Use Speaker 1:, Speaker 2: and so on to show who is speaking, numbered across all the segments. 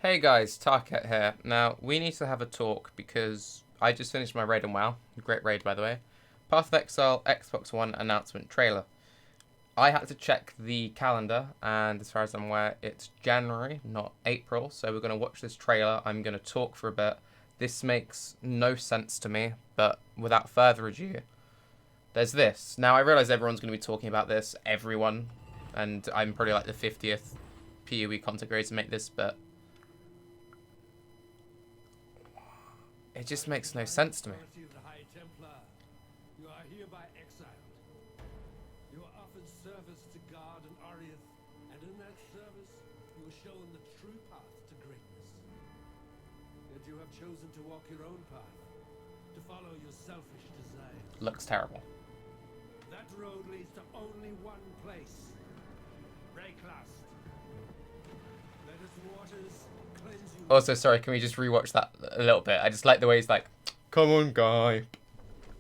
Speaker 1: Hey guys, Tarke here. Now, we need to have a talk because I just finished my raid on WoW. Great raid, by the way. Path of Exile Xbox One announcement trailer. I had to check the calendar, and as far as I'm aware, it's January, not April. So we're going to watch this trailer. I'm going to talk for a bit. This makes no sense to me, but without further ado, there's this. Now, I realise everyone's going to be talking about this, everyone, and I'm probably like the 50th PoE content creator to make this, but it just makes no sense to me.
Speaker 2: You are hereby exiled. You are offered service to God and Ariath, and in that service you are shown the true path to greatness. Yet you have chosen to walk your own path, to follow your selfish desires.
Speaker 1: Looks terrible.
Speaker 2: That road leads to only one place. Breaklast. Let its waters cleanse you.
Speaker 1: Also, sorry, can we just rewatch that a little bit? I just like the way he's like, come on, guy.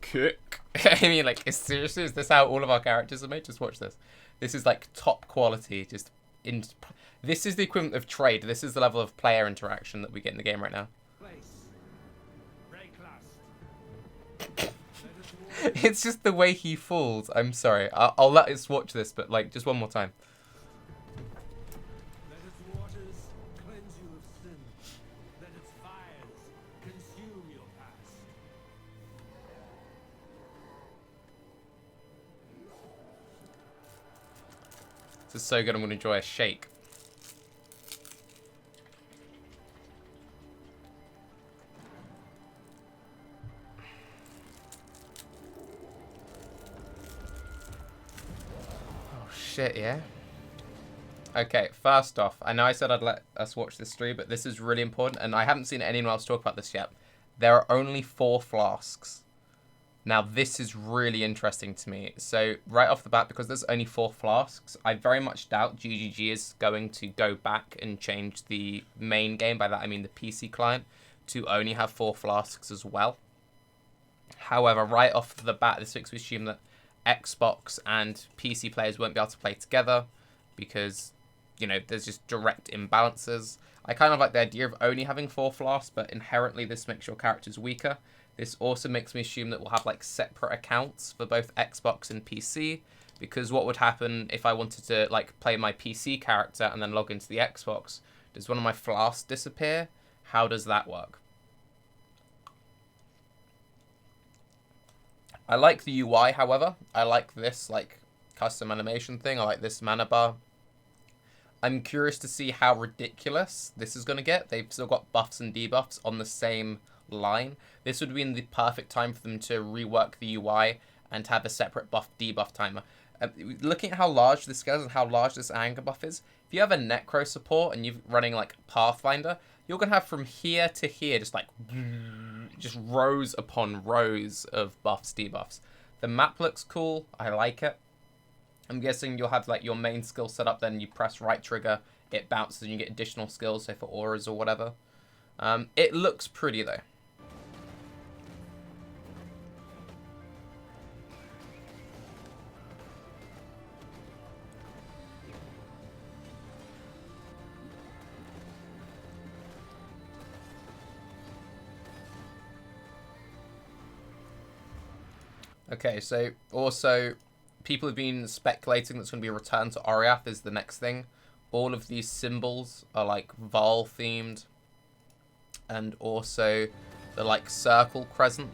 Speaker 1: Kick. I mean, like, seriously, is this how all of our characters are made? Just watch this. This is, like, top quality. This is the equivalent of trade. This is the level of player interaction that we get in the game right now. It's just the way he falls. I'm sorry. I'll let us watch this, but, like, just one more time. This is so good, I'm going to enjoy a shake. Oh, shit, yeah? Okay, first off, I know I said I'd let us watch this stream, but this is really important, and I haven't seen anyone else talk about this yet. There are only 4 flasks. Now, this is really interesting to me. So, right off the bat, because there's only 4 flasks, I very much doubt GGG is going to go back and change the main game, by that I mean the PC client, to only have 4 flasks as well. However, right off the bat, this makes me assume that Xbox and PC players won't be able to play together because, you know, there's just direct imbalances. I kind of like the idea of only having 4 flasks, but inherently this makes your characters weaker. This also makes me assume that we'll have like separate accounts for both Xbox and PC, because what would happen if I wanted to like play my PC character and then log into the Xbox? Does one of my flasks disappear? How does that work? I like the UI, however. I like this like custom animation thing. I like this mana bar. I'm curious to see how ridiculous this is going to get. They've still got buffs and debuffs on the same line. This would be in the perfect time for them to rework the UI and have a separate buff debuff timer. Looking at how large this goes and how large this anger buff is, if you have a necro support and you're running like Pathfinder, you're gonna have from here to here just like just rows upon rows of buffs, debuffs. The map looks cool. I like it. I'm guessing you'll have like your main skill set up, then you press right trigger, it bounces and you get additional skills, say for auras or whatever. It looks pretty though. Okay, so also people have been speculating that's going to be a return to Oriath is the next thing. All of these symbols are like Val themed, and also the like circle crescent.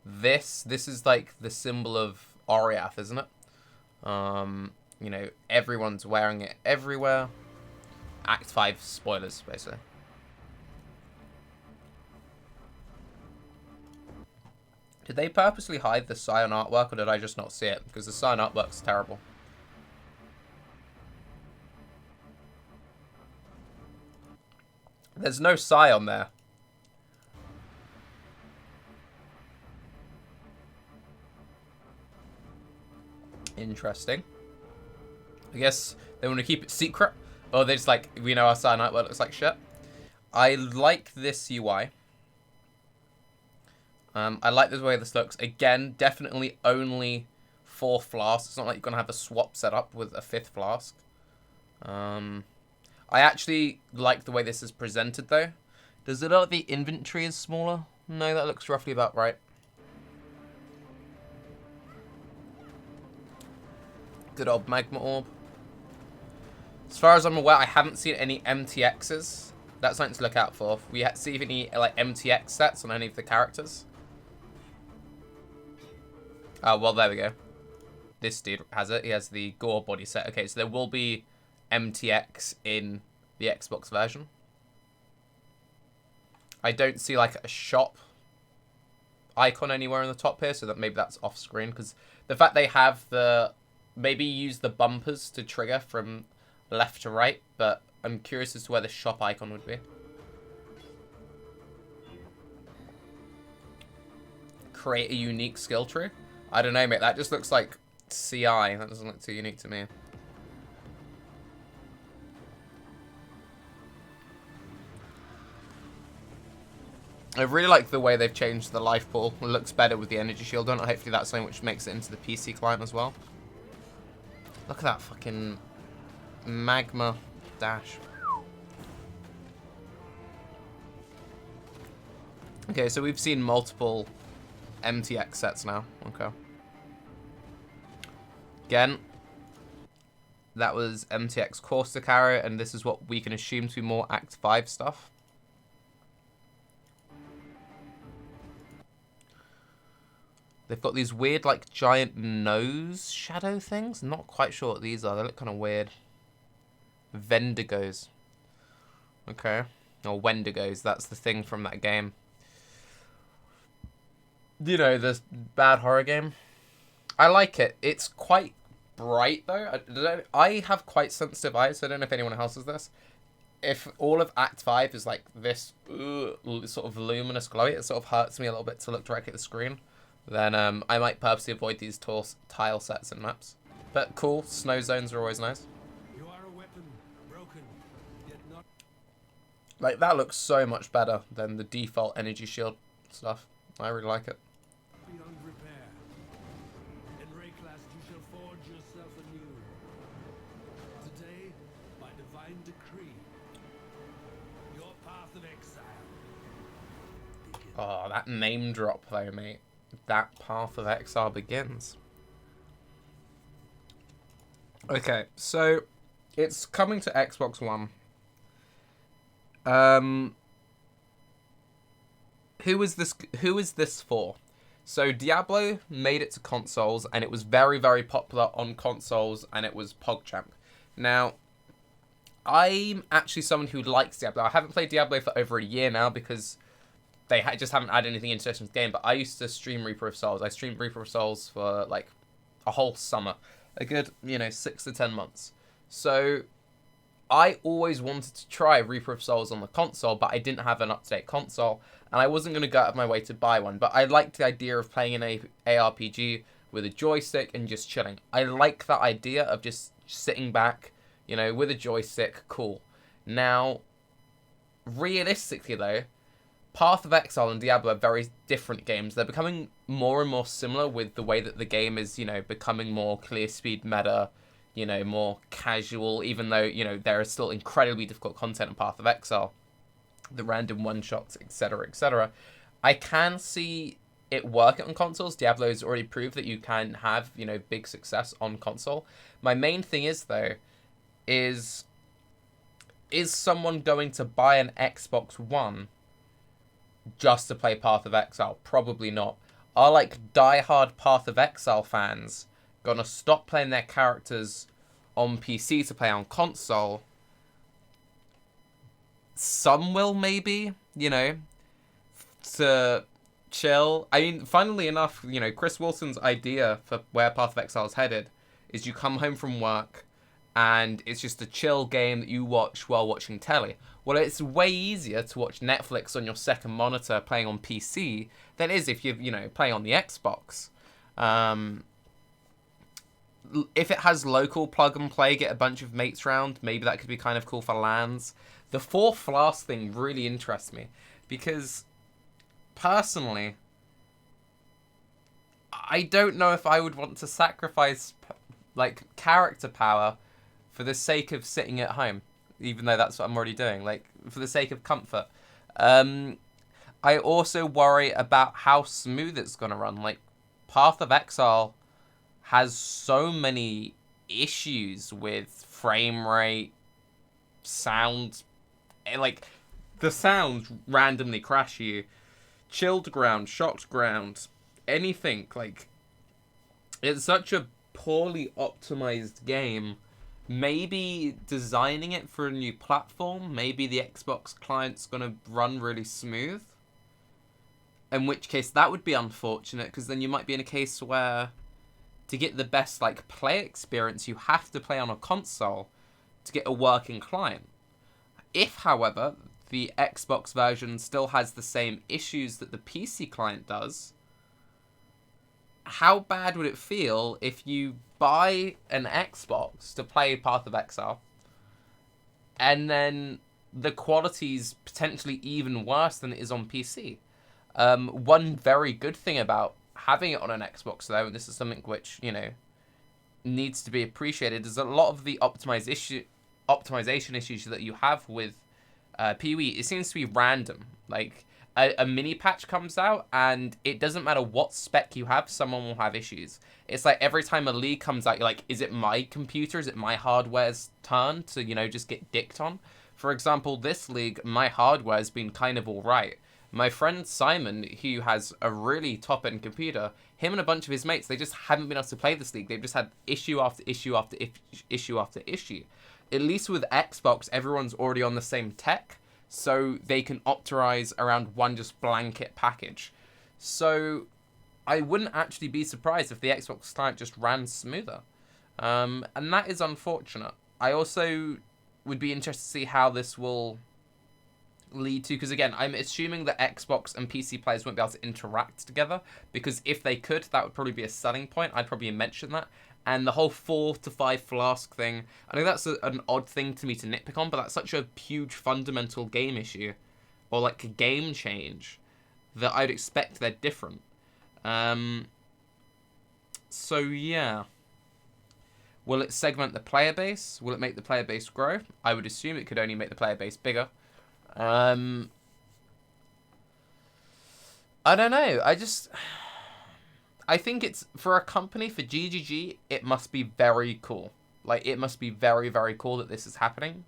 Speaker 1: This is like the symbol of Oriath, isn't it? You know, everyone's wearing it everywhere. Act 5 spoilers, basically. Did they purposely hide the Scion artwork, or did I just not see it? Because the Scion artwork's terrible. There's no Scion there. Interesting. I guess they want to keep it secret. Or they just like, we know our Scion artwork looks like shit. I like this UI. I like the way this looks. Again, definitely only 4 flasks. It's not like you're going to have a swap set up with a 5th flask. I actually like the way this is presented, though. Does it look like the inventory is smaller? No, that looks roughly about right. Good old magma orb. As far as I'm aware, I haven't seen any MTXs. That's something to look out for. We see any like MTX sets on any of the characters. Oh, well, there we go. This dude has it. He has the Gore body set. Okay, so there will be MTX in the Xbox version. I don't see like a shop icon anywhere in the top here, so that maybe that's off screen, because the fact they have the maybe use the bumpers to trigger from left to right, but I'm curious as to where the shop icon would be. Create a unique skill tree. I don't know, mate. That just looks like CI. That doesn't look too unique to me. I really like the way they've changed the life pool. It looks better with the energy shield on it. Hopefully that's something which makes it into the PC client as well. Look at that fucking magma dash. Okay, so we've seen multiple MTX sets now. Okay. Again, that was MTX Corsair Carrot, and this is what we can assume to be more Act 5 stuff. They've got these weird, like, giant nose shadow things. Not quite sure what these are. They look kind of weird. Vendigos. Okay. Or Wendigos. That's the thing from that game. You know, the bad horror game. I like it. It's quite bright, though. I have quite sensitive eyes, so I don't know if anyone else has this. If all of Act 5 is like this sort of luminous glowy, it sort of hurts me a little bit to look directly at the screen. Then I might purposely avoid these tile sets and maps. But cool, snow zones are always nice.
Speaker 2: You are a weapon, broken, yet not.
Speaker 1: Like, that looks so much better than the default energy shield stuff. I really like it.
Speaker 2: Beyond repair. In Rayclast you shall forge yourself anew. Today, by divine decree, your path of exile begins.
Speaker 1: Oh, that name drop though, mate. That path of exile begins. Okay, so it's coming to Xbox One. Who is this for? So Diablo made it to consoles, and it was very, very popular on consoles, and it was PogChamp. Now, I'm actually someone who likes Diablo. I haven't played Diablo for over a year now because they just haven't added anything interesting to the game, but I used to stream Reaper of Souls. I streamed Reaper of Souls for, like, a whole summer. A good, 6 to 10 months. So, I always wanted to try Reaper of Souls on the console, but I didn't have an up-to-date console, and I wasn't going to go out of my way to buy one. But I liked the idea of playing an ARPG with a joystick and just chilling. I like that idea of just sitting back, with a joystick. Cool. Now, realistically, though, Path of Exile and Diablo are very different games. They're becoming more and more similar with the way that the game is, becoming more clear speed meta, more casual, even though, there is still incredibly difficult content in Path of Exile. The random one-shots, etc., etc. I can see it working on consoles. Diablo's already proved that you can have, big success on console. My main thing is, though, is someone going to buy an Xbox One just to play Path of Exile? Probably not. Are, like, die-hard Path of Exile fans gonna stop playing their characters on PC to play on console? Some will, maybe, to chill. I mean, funnily enough, Chris Wilson's idea for where Path of Exile is headed is you come home from work and it's just a chill game that you watch while watching telly. Well, it's way easier to watch Netflix on your second monitor playing on PC than it is if you're, playing on the Xbox. If it has local plug and play, get a bunch of mates round, maybe that could be kind of cool for LANs. The 4 Flasks thing really interests me because, personally, I don't know if I would want to sacrifice, like, character power for the sake of sitting at home. even though that's what I'm already doing, like, for the sake of comfort. I also worry about how smooth it's going to run. Like, Path of Exile has so many issues with frame rate, sound, like, the sounds randomly crash you. Chilled ground, shocked ground, anything. Like, it's such a poorly optimized game. Maybe designing it for a new platform, maybe the Xbox client's gonna run really smooth. In which case, that would be unfortunate, because then you might be in a case where to get the best like play experience, you have to play on a console to get a working client. If, however, the Xbox version still has the same issues that the PC client does, how bad would it feel if you buy an Xbox to play Path of Exile, and then the quality's potentially even worse than it is on PC? One very good thing about having it on an Xbox, though, and this is something which, you know, needs to be appreciated, is a lot of the optimization issues that you have with PoE, it seems to be random. Like, a mini patch comes out, and it doesn't matter what spec you have, someone will have issues. It's like every time a league comes out, you're like, is it my computer? Is it my hardware's turn to, you know, just get dicked on? For example, this league, my hardware's been kind of alright. My friend Simon, who has a really top-end computer, him and a bunch of his mates, they just haven't been able to play this league. They've just had issue after issue after issue after issue. At least with Xbox, everyone's already on the same tech, so they can optimize around one just blanket package. So I wouldn't actually be surprised if the Xbox client just ran smoother. And that is unfortunate. I also would be interested to see how this will lead to, because again, I'm assuming that Xbox and PC players won't be able to interact together, because if they could, that would probably be a selling point. I'd probably mention that. And the whole 4 to 5 flask thing, I know that's an odd thing to me to nitpick on, but that's such a huge fundamental game issue, or like a game change, that I'd expect they're different. So yeah. Will it segment the player base? Will it make the player base grow? I would assume it could only make the player base bigger. I don't know. I think it's, for a company, for GGG, it must be very cool. Like, it must be very, very cool that this is happening.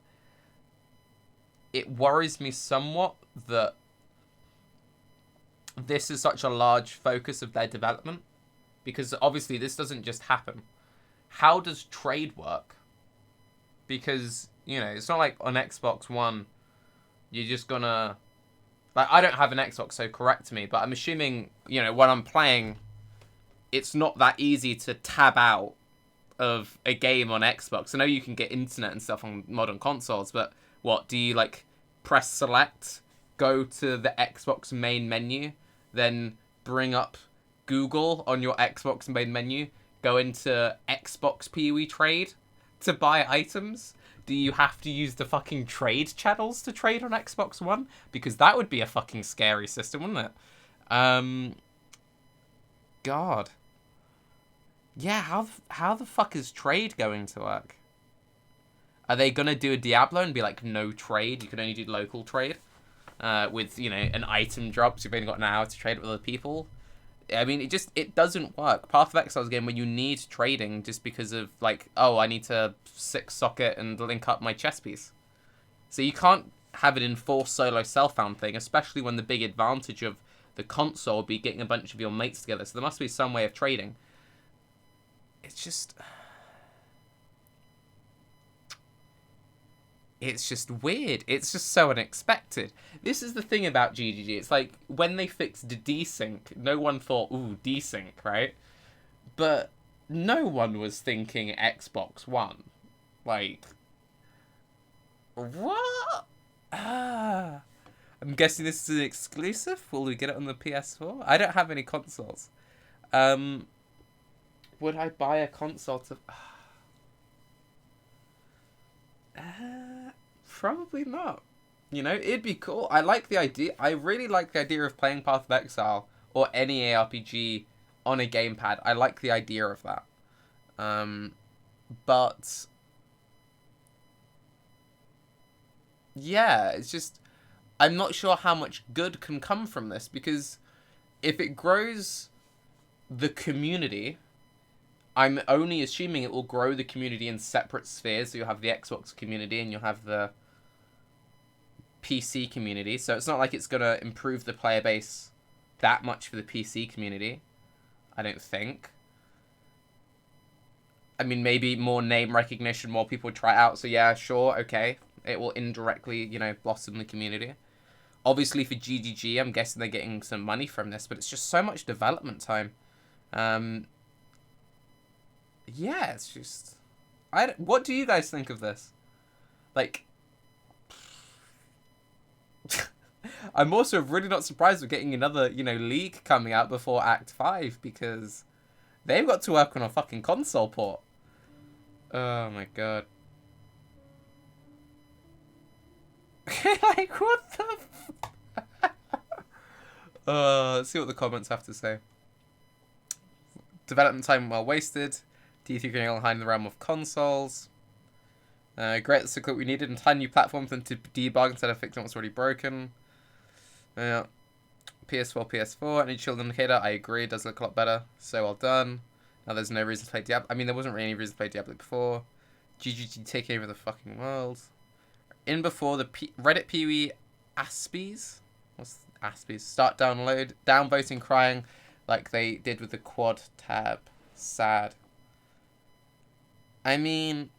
Speaker 1: It worries me somewhat that this is such a large focus of their development, because obviously this doesn't just happen. How does trade work? Because, you know, it's not like on Xbox One, you're just gonna... Like, I don't have an Xbox, so correct me, but I'm assuming, you know, when I'm playing, it's not that easy to tab out of a game on Xbox. I know you can get internet and stuff on modern consoles, but what, do you, like, press select, go to the Xbox main menu, then bring up Google on your Xbox main menu, go into Xbox PoE trade to buy items? Do you have to use the fucking trade channels to trade on Xbox One? Because that would be a fucking scary system, wouldn't it? God. Yeah, how the fuck is trade going to work? Are they gonna do a Diablo and be like, no trade, you can only do local trade? With, you know, an item drop, so you've only got an hour to trade with other people? I mean, it doesn't work. Path of Exile is a game where you need trading just because of, like, oh, I need to 6-socket and link up my chess piece. So you can't have an enforced solo self-found thing, especially when the big advantage of the console would be getting a bunch of your mates together. So there must be some way of trading. It's just weird. It's just so unexpected. This is the thing about GGG. It's like, when they fixed desync, no one thought, ooh, desync, right? But no one was thinking Xbox One. Like, what? I'm guessing this is an exclusive? Will we get it on the PS4? I don't have any consoles. Would I buy a console to... Probably not. You know, it'd be cool. I like the idea. I really like the idea of playing Path of Exile or any ARPG on a gamepad. I like the idea of that. But yeah, it's just, I'm not sure how much good can come from this, because if it grows the community, I'm only assuming it will grow the community in separate spheres. So you'll have the Xbox community and you'll have the PC community. So it's not like it's going to improve the player base that much for the PC community, I don't think. I mean, maybe more name recognition, more people try it out. So yeah, sure, okay. It will indirectly, you know, blossom the community. Obviously for GGG, I'm guessing they're getting some money from this, but it's just so much development time. Yeah, it's just... what do you guys think of this? Like... I'm also really not surprised we're getting another, you know, League coming out before Act 5, because they've got to work on a fucking console port. Oh my god. Like, what the let's see what the comments have to say. Development time well wasted. D3 getting behind the realm of consoles. Great, that's the clip we needed. And find new platforms and to debug instead of fixing what's already broken. PS4, PS4. Any chill indicator? I agree. It does look a lot better. So well done. Now there's no reason to play Diablo. I mean, there wasn't really any reason to play Diablo before. GGG taking over the fucking world. In before the Reddit Pee-wee Aspies. What's Aspies? Start download. Downvoting crying like they did with the quad tab. Sad. I mean...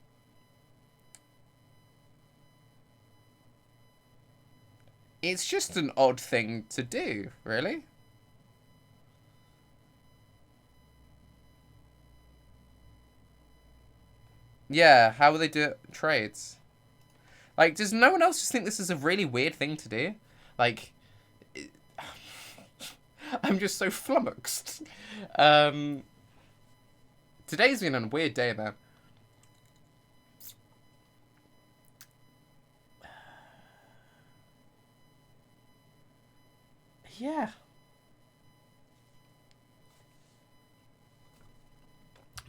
Speaker 1: it's just an odd thing to do, really. Yeah, how will they do it? Trades. Like, does no one else just think this is a really weird thing to do? Like, I'm just so flummoxed. Today's been a weird day, man. Yeah.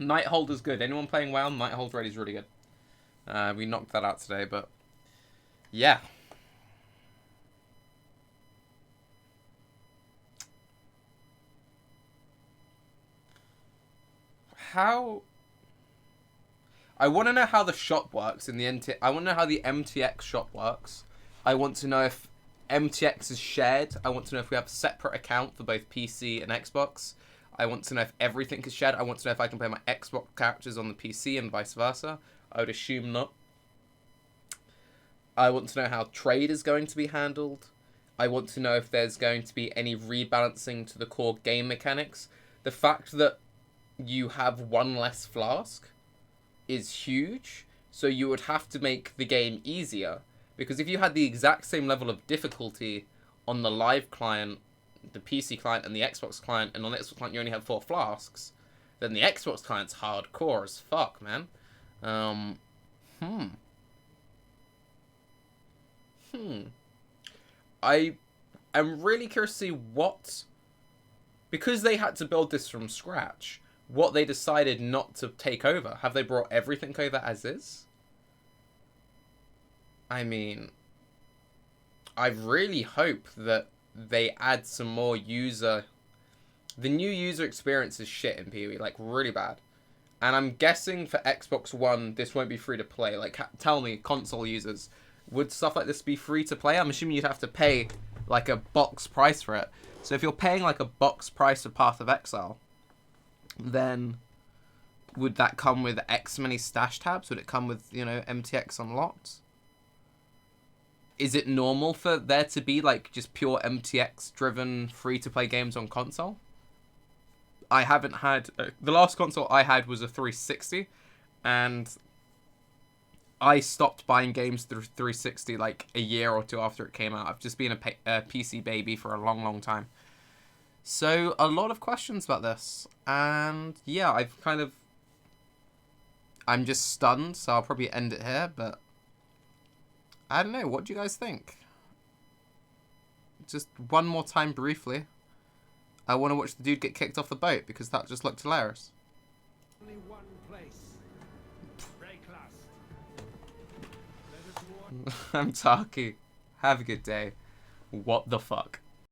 Speaker 1: Nighthold is good. Anyone playing WoW? Nighthold Raid is really good. We knocked that out today, but yeah. How... I want to know how the shop works in the I want to know how the MTX shop works. I want to know if MTX is shared. I want to know if we have a separate account for both PC and Xbox. I want to know if everything is shared. I want to know if I can play my Xbox characters on the PC and vice versa. I would assume not. I want to know how trade is going to be handled. I want to know if there's going to be any rebalancing to the core game mechanics. The fact that you have one less flask is huge, so you would have to make the game easier. Because if you had the exact same level of difficulty on the live client, the PC client, and the Xbox client, and on the Xbox client you only have 4 flasks, then the Xbox client's hardcore as fuck, man. I am really curious to see what... because they had to build this from scratch, what they decided not to take over. Have they brought everything over as is? I mean, I really hope that they add some more user... the new user experience is shit in PoE, like really bad. And I'm guessing for Xbox One, this won't be free to play. Like, tell me, console users, would stuff like this be free to play? I'm assuming you'd have to pay like a box price for it. So if you're paying like a box price for Path of Exile, then would that come with X many stash tabs? Would it come with, you know, MTX unlocked? Is it normal for there to be like just pure MTX driven free to play games on console? I haven't had... the last console I had was a 360, and I stopped buying games through 360 like a year or two after it came out. I've just been a PC baby for a long, long time. So, a lot of questions about this. And, yeah, I'm just stunned, so I'll probably end it here, but... I don't know, what do you guys think? Just one more time briefly. I want to watch the dude get kicked off the boat, because that just looked hilarious.
Speaker 2: Only one place. Break last. Let us watch
Speaker 1: I'm Tarke. Have a good day. What the fuck?